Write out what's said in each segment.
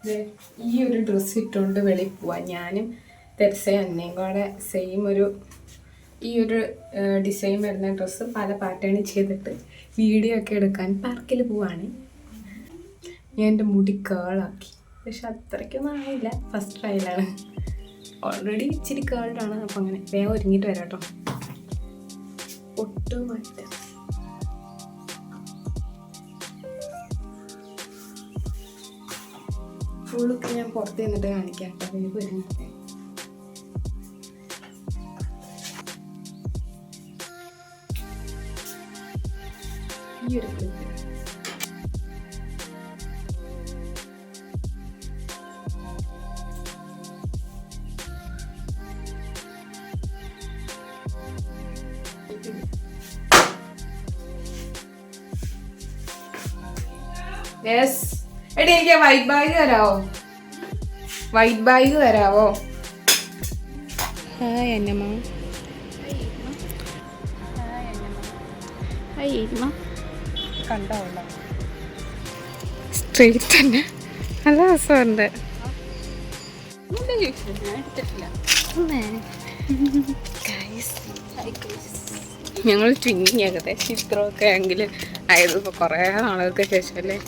ഈ ഒരു ഡ്രസ്സ് ഇട്ടുകൊണ്ട് വെളിയിൽ പോവാൻ ഞാനും തെരസയും അന്നയും കൂടെ സെയിം ഈ ഒരു ഡിസൈൻ വരുന്ന ഡ്രസ്സ് പല പാറ്റേണിൽ ചെയ്തിട്ട് വീഡിയോ ഒക്കെ എടുക്കാൻ പാർക്കിൽ പോവാണ്. ഞാൻ എൻ്റെ മുടി കേളാക്കി, പക്ഷെ അത്രയ്ക്കൊന്നും ആയില്ല, ഫസ്റ്റ് ട്രയലാണ്. ഓൾറെഡി ഇച്ചിരി കേൾഡാണ്. അപ്പം അങ്ങനെ വേഗം ഒരുങ്ങിയിട്ട് വരാം കേട്ടോ. ഒട്ടും മാറ്റാം. ഫുള്ളൊക്കെ ഞാൻ പുറത്ത് നിന്നിട്ട് കാണിക്കാം കേട്ടോ. വേഗം ഒരുങ്ങിയിട്ട് ഈ ഒരു ക്ലിപ്പ് യെസ്. എടി എനിക്ക് വൈറ്റ് ബാഗ് തരാവോ? വൈറ്റ് ബാഗ് തരാവോ? ഹായ് അന്നമ്മ. കണ്ടോ സ്ട്രീറ്റ് തന്നെ നല്ല രസമുണ്ട്. ഞങ്ങൾ ട്വിന്നിങ് ഏകദേശം ഇത്രയൊക്കെ എങ്കിൽ ആയത് ഇപ്പോൾ കുറേ നാളുകൾക്ക് ശേഷം അല്ലേ.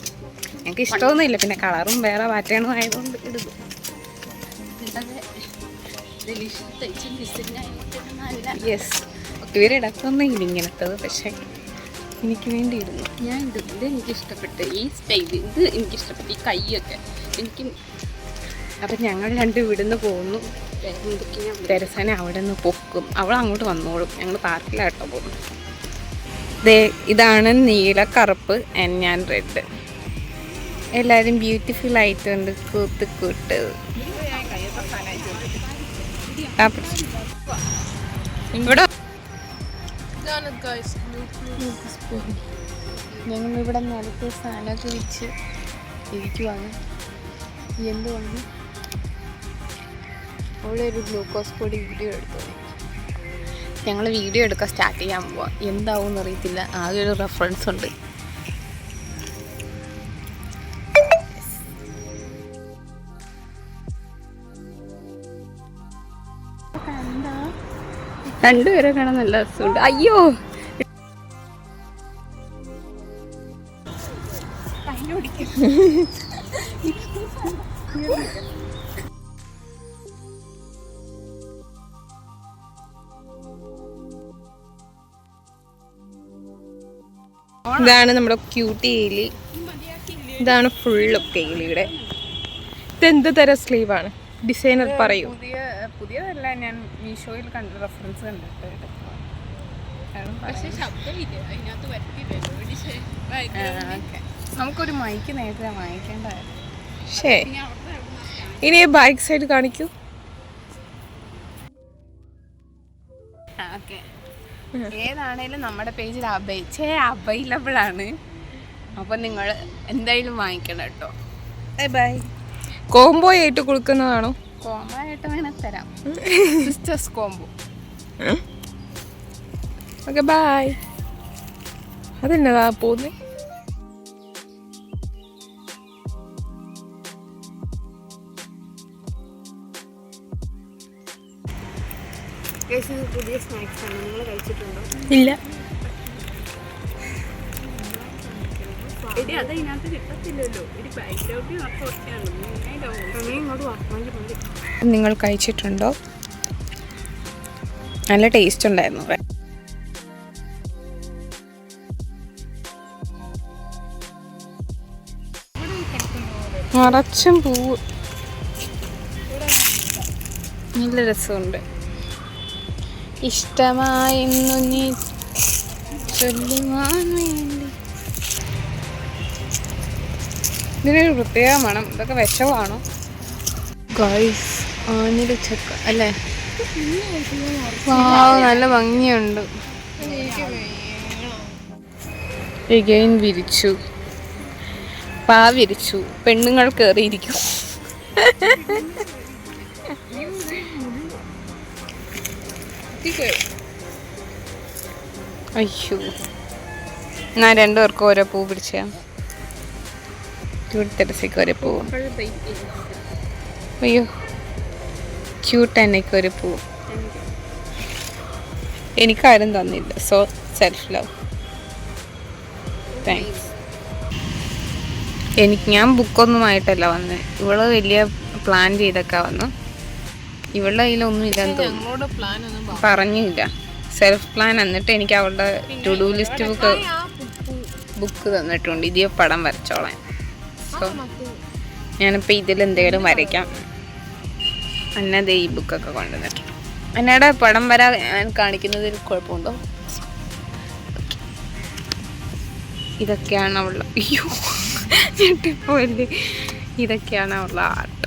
ഞങ്ങൾക്ക് ഇഷ്ടമൊന്നുമില്ല, പിന്നെ കളറും വേറെ പാറ്റേണും ആയതുകൊണ്ട് ഇടുന്നു. യെസ്, ഇവരിടത്തൊന്നും ഇങ്ങനത്തത്, പക്ഷേ എനിക്ക് വേണ്ടി ഇടുന്നു. ഞാൻ ഇത് എനിക്കിഷ്ടപ്പെട്ടു, ഈ സ്റ്റൈല് ഇത് എനിക്കിഷ്ടപ്പെട്ടു, ഈ കൈയൊക്കെ എനിക്ക്. അപ്പം ഞങ്ങൾ രണ്ട് ഇവിടുന്ന് പോകുന്നു. തെരസനെ അവിടെ നിന്ന് പൊക്കും, അവൾ അങ്ങോട്ട് വന്നോളും. ഞങ്ങൾ പാർക്കിലാട്ടോ പോകുന്നു. ഇതാണ് നീല, കറുപ്പ്, ഞാൻ റെഡ്. എല്ലാവരും ബ്യൂട്ടിഫുൾ ആയിട്ടുണ്ട്. കൂട്ട് ഇവിടെ ഞങ്ങളിവിടെ നിലത്ത് സാധനമൊക്കെ വെച്ച് ഇരിക്കുവാണ്. എന്തുവാണ് അവിടെ ഒരു ഗ്ലൂക്കോസ് പൊടി വീഡിയോ എടുത്തു. ഞങ്ങൾ വീഡിയോ എടുക്കാൻ സ്റ്റാർട്ട് ചെയ്യാൻ പോവാം. എന്താവും എന്നറിയത്തില്ല, ആകെ ഒരു റെഫറൻസ് ഉണ്ട്. രണ്ടുപേരെ കാണാൻ നല്ല രസമുണ്ട്. അയ്യോ ഇതാണ് നമ്മുടെ ക്യൂട്ടി എലി. ഇതാണ് ഫുള്ളൊക്കെ എലിയുടെ. ഇതെന്ത് തരം സ്ലീവാണ്? ഡിസൈനർ പറയൂ. പുതിയതല്ല, ഞാൻ മീഷോയിൽ കണ്ട റെഫറൻസ് കണ്ടിട്ട്. നമുക്കൊരു മൈക്ക് നേരത്തെ വാങ്ങിക്കേണ്ടതായിരുന്നു. ശരി, ഇനി ബാക്ക് സൈഡ് കാണിക്കൂ. ഓക്കെ, ഏതാണേലും നമ്മുടെ പേജിൽ അവൈലബിൾ ആണ്. അപ്പം നിങ്ങൾ എന്തായാലും വാങ്ങിക്കണം കേട്ടോ. ബൈ. കോംബോ ആയിട്ട് കൊടുക്കുന്നതാണോ? കോംബോ ആയിട്ട് വേണേൽ തരാം. Sisters combo. Okay bye. അതെന്നതാ പോകുന്നേ? പുതിയ സ്നാക്സ് ആണ്, നിങ്ങൾ കഴിച്ചിട്ടുണ്ടോ? ഇല്ല. നിങ്ങൾ കഴിച്ചിട്ടുണ്ടോ? നല്ല ടേസ്റ്റ് ഉണ്ടായിരുന്നു. നിറച്ചും പൂവ്, നല്ല രസമുണ്ട്. ഇഷ്ടമായെന്നു നീ ചൊല്ലുവാൻ വേണ്ടി. ഇതിനൊരു പ്രത്യേക മണം. ഇതൊക്കെ വിഷമാണോ? ഗൈസ്, ആഞ്ഞിലി ചക്ക അല്ലേ? നല്ല ഭംഗിയുണ്ട്. എഗെയിൻ വിരിച്ചു, വിരിച്ചു. പെണ്ണുങ്ങൾ കയറിയിരിക്കും. അയ്യോ, ഞാൻ രണ്ടുപേർക്കും ഓരോ പൂ പിടിച്ച. ക്യൂട്ട് തെരസയ്ക്ക് ഒരു പൂവ്. അയ്യോ ക്യൂട്ട് എന്നൊക്കെ ഒരു പൂവ്. എനിക്കാരും തന്നില്ല. So self love. താങ്ക്സ്. ഞാൻ ബുക്കൊന്നുമായിട്ടല്ല വന്നത്. ഇവള് വലിയ പ്ലാൻ ചെയ്തൊക്കെ വന്നു. ഇവളുടെ കയ്യിലൊന്നും ഇല്ലെന്ന് തോന്നുന്നു. പറഞ്ഞില്ല സെൽഫ് പ്ലാൻ. എന്നിട്ട് എനിക്ക് അവളുടെ ടു ഡു ലിസ്റ്റ് ബുക്ക് തന്നിട്ടുണ്ട്. ഇതിൽ പടം വരച്ചോളാൻ. സോ ഞാനിപ്പോൾ ഇതിലെന്തെങ്കിലും വരയ്ക്കാം. അന്നതേ ഈ ബുക്കൊക്കെ കൊണ്ടുവന്നിട്ടുണ്ട്. എന്നോട് പടം വരാൻ കാണിക്കുന്നതിൽ കുഴപ്പമുണ്ടോ? ഇതൊക്കെയാണ് അവളുടെ. അയ്യോ ഞെട്ടിപ്പോയില്ലേ. ഇതൊക്കെയാണ് അവളുടെ ആർട്ട്.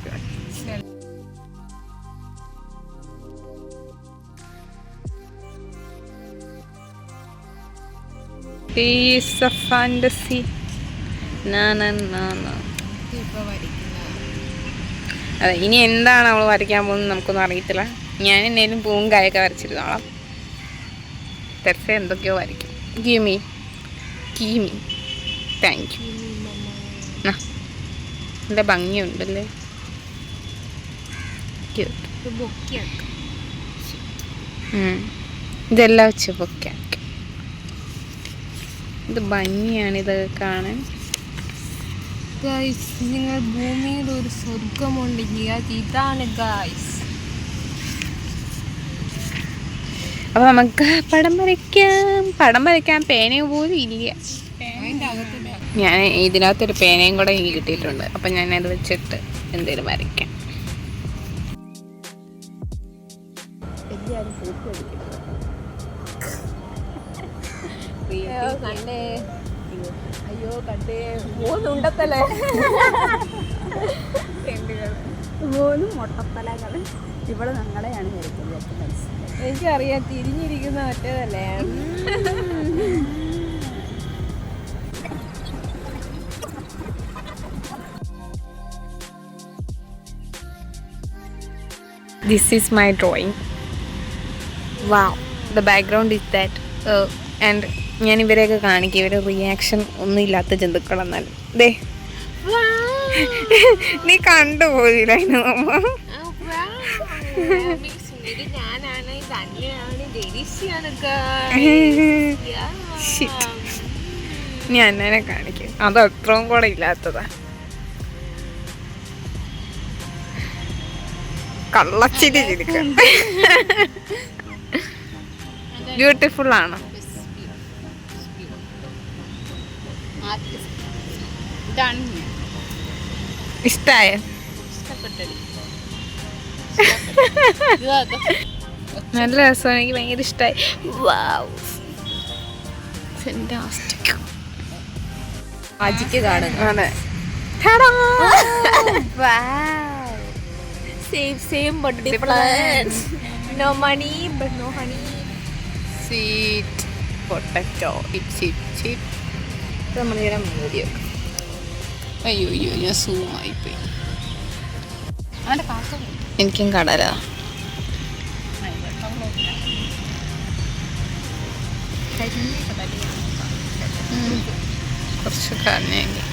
Piece of fantasy. അതെ, ഇനി എന്താണ് അവൾ വരയ്ക്കാൻ പോകുന്നത് നമുക്കൊന്നും അറിയത്തില്ല. ഞാൻ എന്നേലും പൂവും കായൊക്കെ വരച്ചിരുന്നോളാം. തെരസ എന്തൊക്കെയോ വരയ്ക്കും. Give me thank you. നല്ല ഭംഗിയുണ്ടല്ലേ. ഇതെല്ലാം വെച്ച് ബൊക്കെ. ഇത് ഭംഗിയാണ് ഇത് കാണാൻ. നിങ്ങൾ ഭൂമിയിൽ ഒരു സ്വർഗമുണ്ടെങ്കിൽ അത് ഇതാണ് ഗായ്സ്. അപ്പൊ നമുക്ക് പടം വരയ്ക്കാൻ പേന പോലും ഇല്ല. ഞാൻ ഇതിനകത്തൊരു പേനയും കൂടെ എനിക്ക് കിട്ടിയിട്ടുണ്ട്. അപ്പം ഞാനത് വെച്ചിട്ട് എന്തേലും വരയ്ക്കാം. അയ്യോ കണ്ടേ 3 ഉണ്ടത്തല്ലേ. 3 മൊട്ടത്തലകൾ. ഇവിടെ ഞങ്ങളെയാണ് വരയ്ക്കുന്നത്. എനിക്കറിയാം തിരിഞ്ഞിരിക്കുന്ന മറ്റേതല്ലേ. This is my drawing. Wow. The background is that. And ഞാൻ ഇവരെയൊക്കെ കാണിക്കും. ഇവരെ റിയാക്ഷൻ ഒന്നും ഇല്ലാത്ത ജന്തുക്കളെന്നാലും. ദേ നീ കണ്ടുപോയില്ല. ഞാൻ അന്നേനെ കാണിക്കും. അത് അത്രയും കൂടെ ഇല്ലാത്തതാ. കള്ളച്ചിരി ചിരിക്കും. ബ്യൂട്ടിഫുൾ ആണ്. ഇഷ്ടായ? നല്ല രസമാണ്. എനിക്ക് ഭയങ്കര ഇഷ്ടമായി. മാജിക്ക് കാണുന്നു. അതെ. Same but different. No money but no honey. Sweet potato. Chip. നമ്മളിങ്ങനെ മൂടി വെക്കും. അയ്യോ ഞാൻ സൂമായിപ്പോയി. എനിക്കും കടല. കുറച്ച് കരഞ്ഞെങ്കിൽ